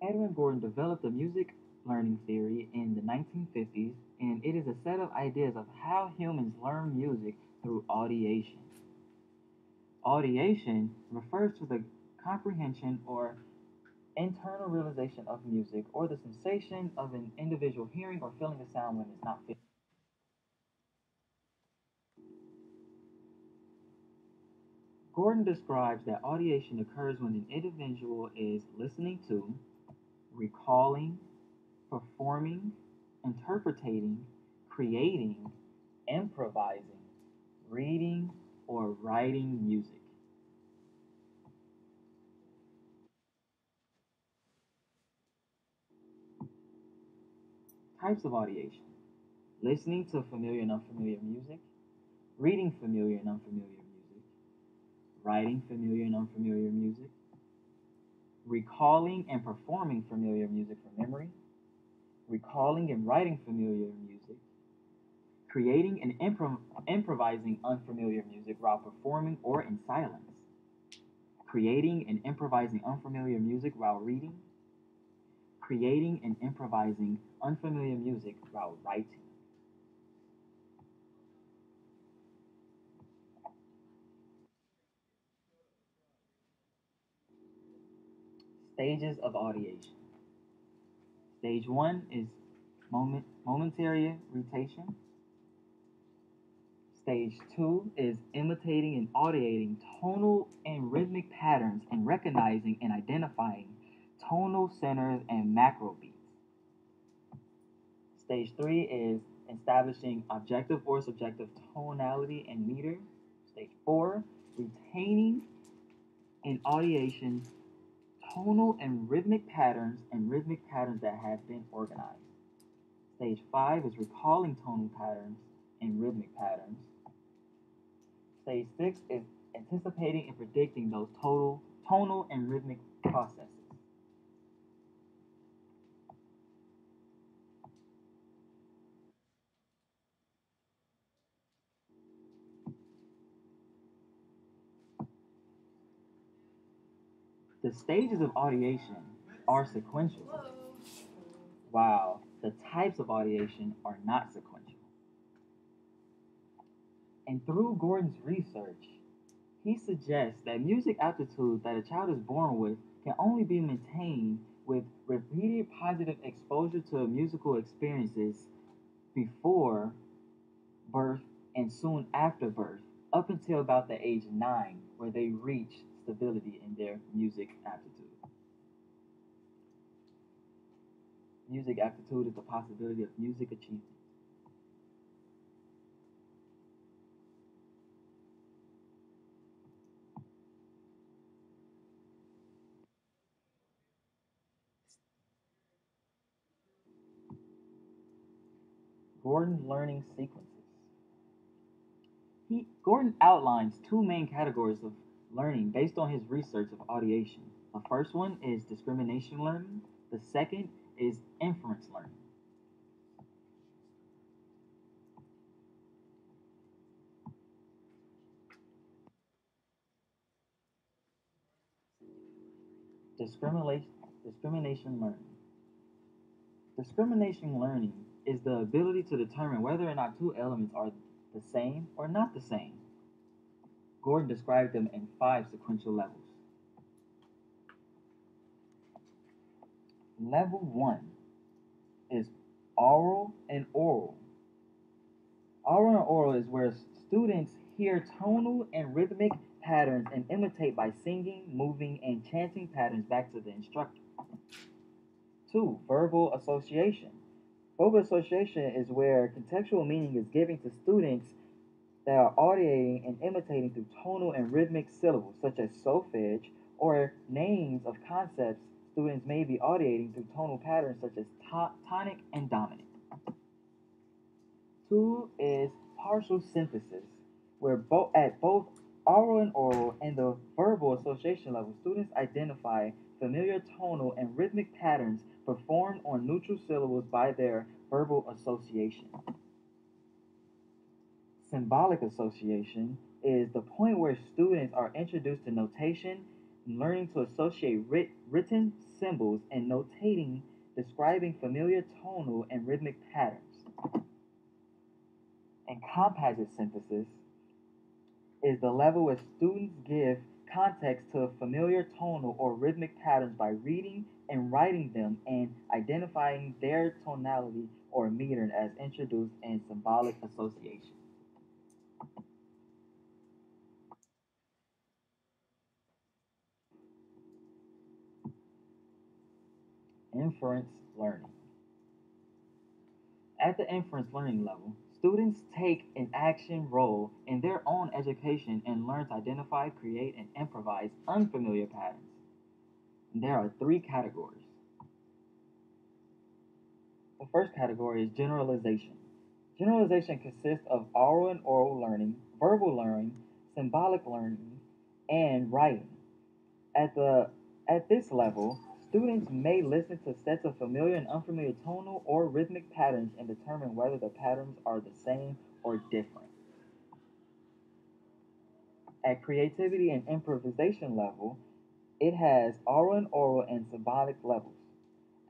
Edwin Gordon developed a music learning theory in the 1950s, and it is a set of ideas of how humans learn music through audiation. Audiation refers to the comprehension or internal realization of music or the sensation of an individual hearing or feeling a sound when it's not feeling. Gordon describes that audiation occurs when an individual is listening to, recalling, performing, interpreting, creating, improvising, reading, or writing music. Types of audiation: listening to familiar and unfamiliar music, reading familiar and unfamiliar music, writing familiar and unfamiliar music, recalling and performing familiar music from memory, recalling and writing familiar music, creating and improvising unfamiliar music while performing or in silence, creating and improvising unfamiliar music while reading, creating and improvising unfamiliar music while writing. Stages of audiation. Stage one is momentary rotation. Stage two is imitating and audiating tonal and rhythmic patterns and recognizing and identifying tonal centers and macro beats. Stage three is establishing objective or subjective tonality and meter. Stage four, retaining in audiation tonal and rhythmic patterns that have been organized. Stage five is recalling tonal patterns and rhythmic patterns. Stage six is anticipating and predicting those tonal and rhythmic processes. The stages of audiation are sequential, while the types of audiation are not sequential. And through Gordon's research, he suggests that music aptitude that a child is born with can only be maintained with repeated positive exposure to musical experiences before birth and soon after birth, up until about the age 9, where they reach stability in their music aptitude. Music aptitude is the possibility of music achievement. Gordon learning sequences. Gordon outlines two main categories of learning based on his research of audiation. The first one is discrimination learning. The second is inference learning. Discrimination, discrimination learning. Discrimination learning is the ability to determine whether or not two elements are the same or not the same. Gordon described them in five sequential levels. Level one is aural and oral. Aural and oral is where students hear tonal and rhythmic patterns and imitate by singing, moving, and chanting patterns back to the instructor. Two, verbal association. Verbal association is where contextual meaning is given to students that are audiating and imitating through tonal and rhythmic syllables, such as solfege, or names of concepts students may be audiating through tonal patterns such as tonic and dominant. Two is partial synthesis, where at both oral and the verbal association level, students identify familiar tonal and rhythmic patterns performed on neutral syllables by their verbal association. Symbolic association is the point where students are introduced to notation learning to associate written symbols and notating describing familiar tonal and rhythmic patterns. And composite synthesis is the level where students give context to familiar tonal or rhythmic patterns by reading and writing them and identifying their tonality or meter as introduced in symbolic association. Inference learning. At the inference learning level, students take an action role in their own education and learn to identify, create, and improvise unfamiliar patterns. And there are three categories. The first category is generalization. Generalization consists of oral and oral learning, verbal learning, symbolic learning, and writing. At the at this level, students may listen to sets of familiar and unfamiliar tonal or rhythmic patterns and determine whether the patterns are the same or different. At creativity and improvisation level, it has oral and symbolic levels.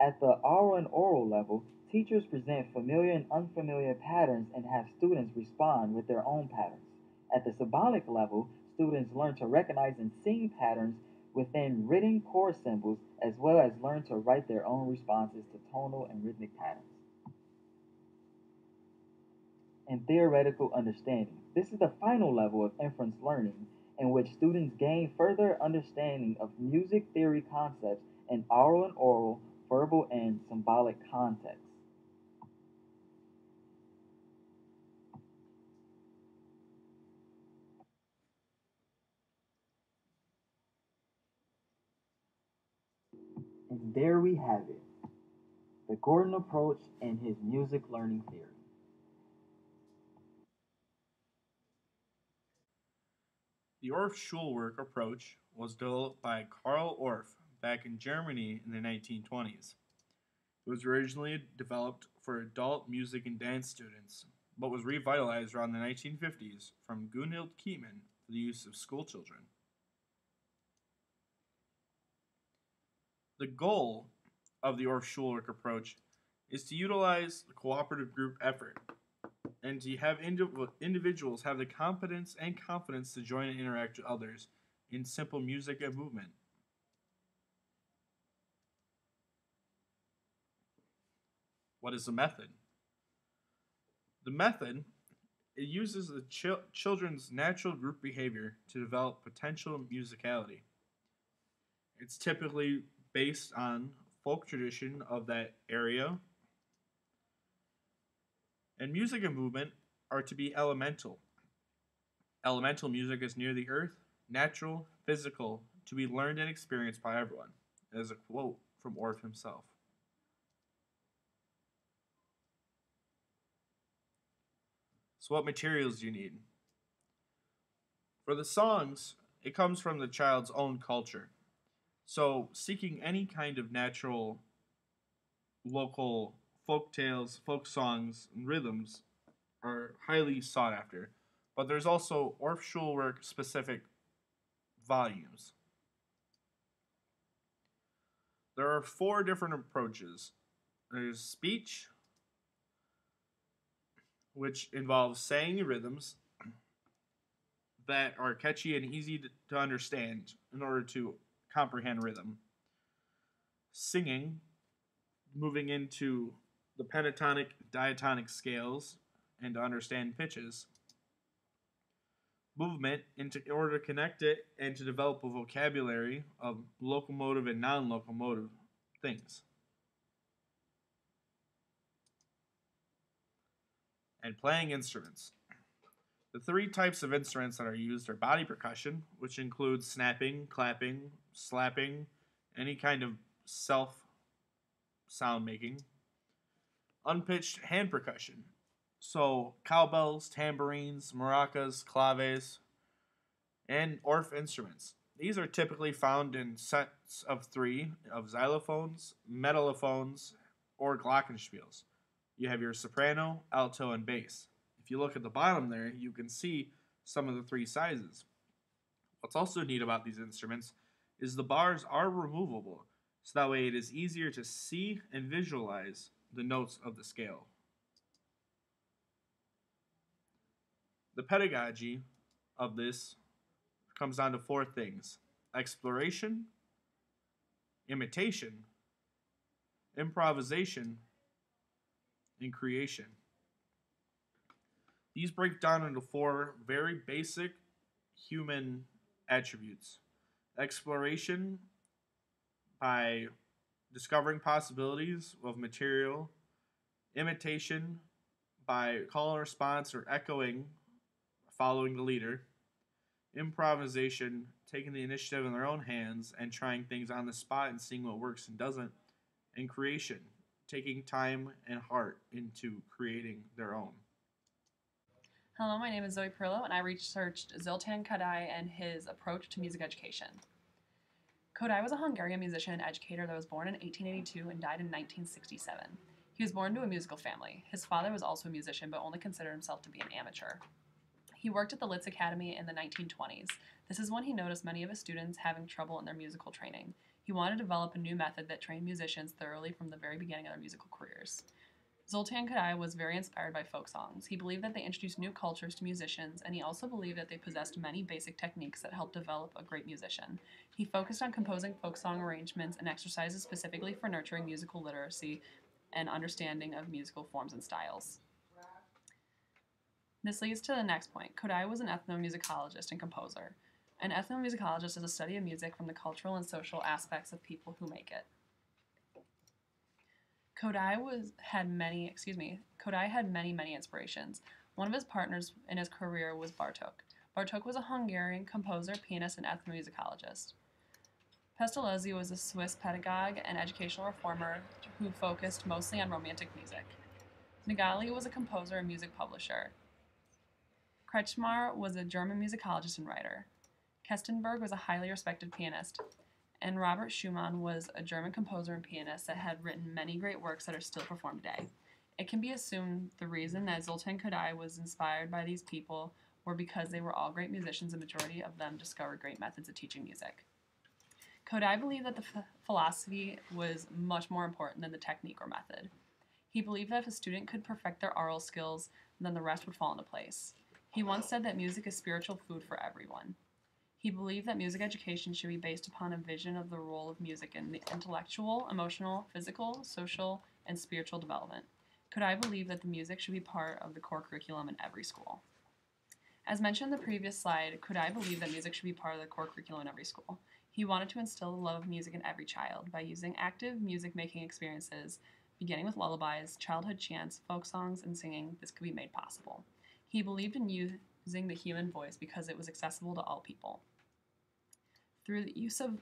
At the oral and oral level, teachers present familiar and unfamiliar patterns and have students respond with their own patterns. At the symbolic level, students learn to recognize and sing patterns within written core symbols as well as learn to write their own responses to tonal and rhythmic patterns. And theoretical understanding. This is the final level of inference learning in which students gain further understanding of music theory concepts in oral, verbal, and symbolic contexts. And there we have it, the Gordon approach and his music learning theory. The Orff-Schulwerk approach was developed by Karl Orff back in Germany in the 1920s. It was originally developed for adult music and dance students, but was revitalized around the 1950s from Gunhild Kietmann for the use of schoolchildren. The goal of the Orff-Schulwerk approach is to utilize the cooperative group effort and to have individuals have the competence and confidence to join and interact with others in simple music and movement. What is the method? The method it uses the children's natural group behavior to develop potential musicality. It's typically based on folk tradition of that area, and music and movement are to be elemental. Elemental music is near the earth, natural, physical, to be learned and experienced by everyone. As a quote from Orff himself. So, what materials do you need? For the songs, it comes from the child's own culture. So, seeking any kind of natural, local folk tales, folk songs, and rhythms are highly sought after. But there's also Orff Schulwerk specific volumes. There are four different approaches. There's speech, which involves saying rhythms that are catchy and easy to understand in order to comprehend rhythm. Singing, moving into the pentatonic, diatonic scales and to understand pitches. Movement in order to connect it and to develop a vocabulary of locomotive and non locomotive things. And playing instruments. The three types of instruments that are used are body percussion, which includes snapping, clapping, slapping, any kind of self sound making. Unpitched hand percussion, so cowbells, tambourines, maracas, claves, and Orff instruments. These are typically found in sets of three of xylophones, metallophones, or glockenspiels. You have your soprano, alto, and bass. If you look at the bottom there, you can see some of the three sizes. What's also neat about these instruments is the bars are removable, so that way it is easier to see and visualize the notes of the scale. The pedagogy of this comes down to four things: exploration, imitation, improvisation, and creation. These break down into four very basic human attributes: exploration, by discovering possibilities of material; imitation, by call and response or echoing, following the leader; improvisation, taking the initiative in their own hands and trying things on the spot and seeing what works and doesn't; and creation, taking time and heart into creating their own. Hello, my name is Zoe Perillo, and I researched Zoltán Kodály and his approach to music education. Kodály was a Hungarian musician and educator that was born in 1882 and died in 1967. He was born to a musical family. His father was also a musician, but only considered himself to be an amateur. He worked at the Litz Academy in the 1920s. This is when he noticed many of his students having trouble in their musical training. He wanted to develop a new method that trained musicians thoroughly from the very beginning of their musical careers. Zoltán Kodály was very inspired by folk songs. He believed that they introduced new cultures to musicians, and he also believed that they possessed many basic techniques that helped develop a great musician. He focused on composing folk song arrangements and exercises specifically for nurturing musical literacy and understanding of musical forms and styles. This leads to the next point. Kodály was an ethnomusicologist and composer. An ethnomusicologist is a study of music from the cultural and social aspects of people who make it. Kodály had many inspirations. One of his partners in his career was Bartók. Bartók was a Hungarian composer, pianist, and ethnomusicologist. Pestalozzi was a Swiss pedagogue and educational reformer who focused mostly on romantic music. Nagali was a composer and music publisher. Kretschmar was a German musicologist and writer. Kestenberg was a highly respected pianist. And Robert Schumann was a German composer and pianist that had written many great works that are still performed today. It can be assumed the reason that Zoltán Kodály was inspired by these people were because they were all great musicians and the majority of them discovered great methods of teaching music. Kodály believed that the philosophy was much more important than the technique or method. He believed that if a student could perfect their aural skills, then the rest would fall into place. He once said that music is spiritual food for everyone. He believed that music education should be based upon a vision of the role of music in the intellectual, emotional, physical, social, and spiritual development. Kodály believed that the music should be part of the core curriculum in every school. As mentioned in the previous slide, Kodály believed that music should be part of the core curriculum in every school. He wanted to instill the love of music in every child by using active music-making experiences, beginning with lullabies, childhood chants, folk songs, and singing. This could be made possible. He believed in using the human voice because it was accessible to all people. Through the use of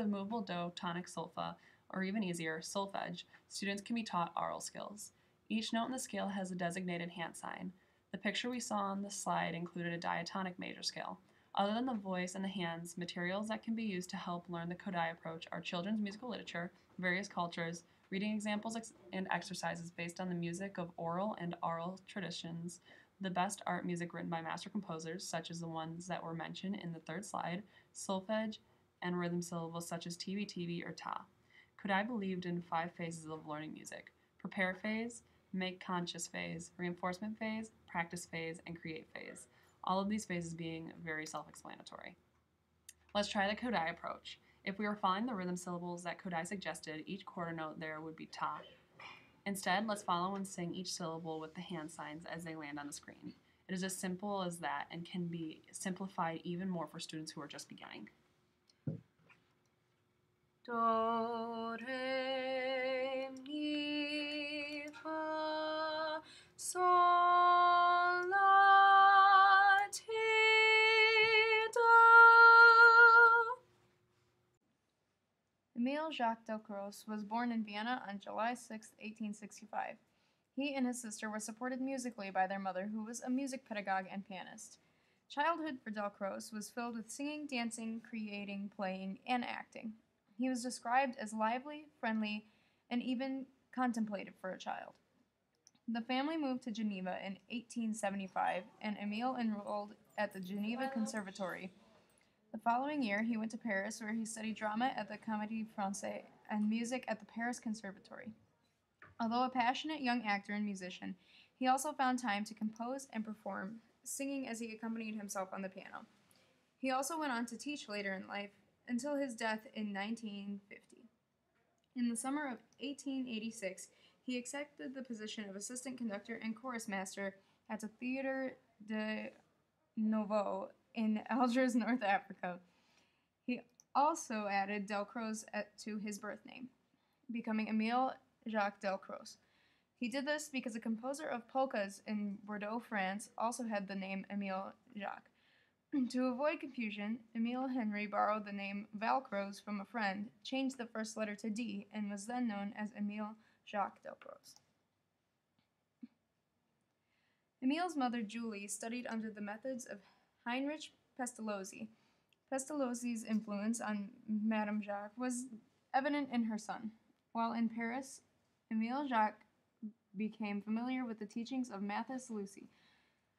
movable do, tonic, solfa, or even easier, solfege, students can be taught aural skills. Each note in the scale has a designated hand sign. The picture we saw on the slide included a diatonic major scale. Other than the voice and the hands, materials that can be used to help learn the Kodály approach are children's musical literature, various cultures, reading examples and exercises based on the music of oral and aural traditions, the best art music written by master composers, such as the ones that were mentioned in the third slide, solfege, and rhythm syllables such as TB or ta. Kodály believed in 5 phases of learning music: prepare phase, make conscious phase, reinforcement phase, practice phase, and create phase. All of these phases being very self-explanatory. Let's try the Kodály approach. If we were following the rhythm syllables that Kodály suggested, each quarter note there would be ta. Instead, let's follow and sing each syllable with the hand signs as they land on the screen. It is as simple as that and can be simplified even more for students who are just beginning. Do, re, mi, fa, sol, la, ti, do. Emile Jacques Delcros was born in Vienna on July 6, 1865. He and his sister were supported musically by their mother, who was a music pedagogue and pianist. Childhood for Delcros was filled with singing, dancing, creating, playing, and acting. He was described as lively, friendly, and even contemplative for a child. The family moved to Geneva in 1875, and Emile enrolled at the Geneva Conservatory. The following year, he went to Paris, where he studied drama at the Comédie Française and music at the Paris Conservatory. Although a passionate young actor and musician, he also found time to compose and perform, singing as he accompanied himself on the piano. He also went on to teach later in life until his death in 1950. In the summer of 1886, he accepted the position of assistant conductor and chorus master at the Théâtre de Nouveau in Algiers, North Africa. He also added Delcros to his birth name, becoming Émile Jacques Delcros. He did this because a composer of polkas in Bordeaux, France, also had the name Émile Jacques. To avoid confusion, Émile Henry borrowed the name Valcros from a friend, changed the first letter to D, and was then known as Émile Jacques Delcros. Émile's mother, Julie, studied under the methods of Heinrich Pestalozzi. Pestalozzi's influence on Madame Jacques was evident in her son. While in Paris, Émile Jacques became familiar with the teachings of Mathis Lucy,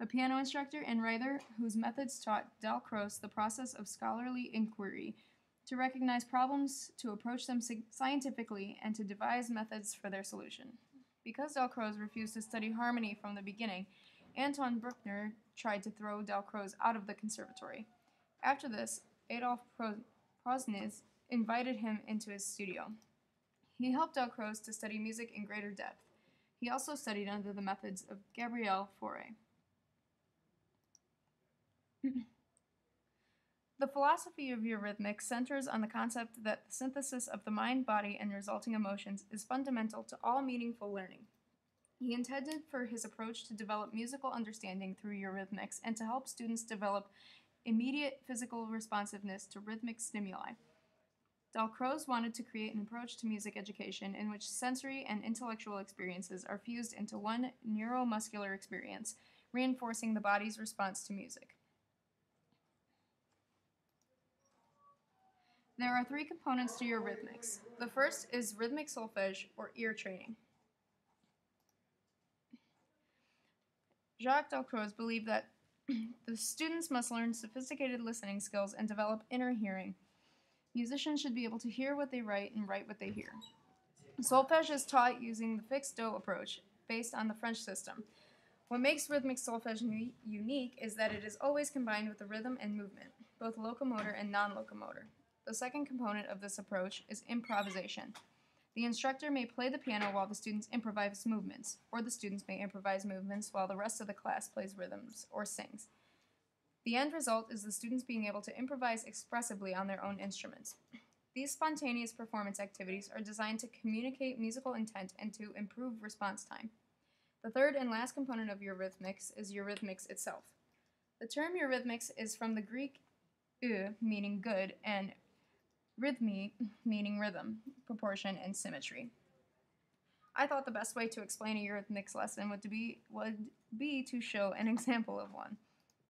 a piano instructor and writer whose methods taught Delcros the process of scholarly inquiry, to recognize problems, to approach them scientifically, and to devise methods for their solution. Because Delcros refused to study harmony from the beginning, Anton Bruckner tried to throw Delcros out of the conservatory. After this, Adolf Prosnitz invited him into his studio. He helped Delcros to study music in greater depth. He also studied under the methods of Gabriel Fauré. The philosophy of eurythmics centers on the concept that the synthesis of the mind, body, and resulting emotions is fundamental to all meaningful learning. He intended for his approach to develop musical understanding through eurythmics and to help students develop immediate physical responsiveness to rhythmic stimuli. Delcros wanted to create an approach to music education in which sensory and intellectual experiences are fused into one neuromuscular experience, reinforcing the body's response to music. There are three components to eurythmics. The first is rhythmic solfège, or ear training. Jacques Delcros believed that the students must learn sophisticated listening skills and develop inner hearing. Musicians should be able to hear what they write and write what they hear. Solfège is taught using the fixed do approach, based on the French system. What makes rhythmic solfège unique is that it is always combined with the rhythm and movement, both locomotor and non-locomotor. The second component of this approach is improvisation. The instructor may play the piano while the students improvise movements, or the students may improvise movements while the rest of the class plays rhythms or sings. The end result is the students being able to improvise expressively on their own instruments. These spontaneous performance activities are designed to communicate musical intent and to improve response time. The third and last component of eurythmics is eurythmics itself. The term eurythmics is from the Greek meaning good, and rhythmi, meaning rhythm, proportion, and symmetry. I thought the best way to explain a eurythmics lesson would be to show an example of one.